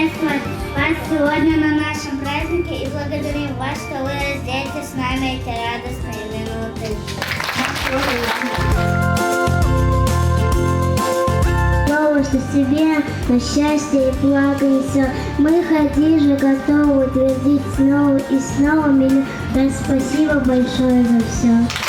приветствовать вас сегодня на нашем празднике и благодарим вас, что вы разделите с нами эти радостные минуты. Что себе на счастье и благо несет. Мы, Хадижа, готовы утвердить снова и снова. Миллион раз спасибо большое за все.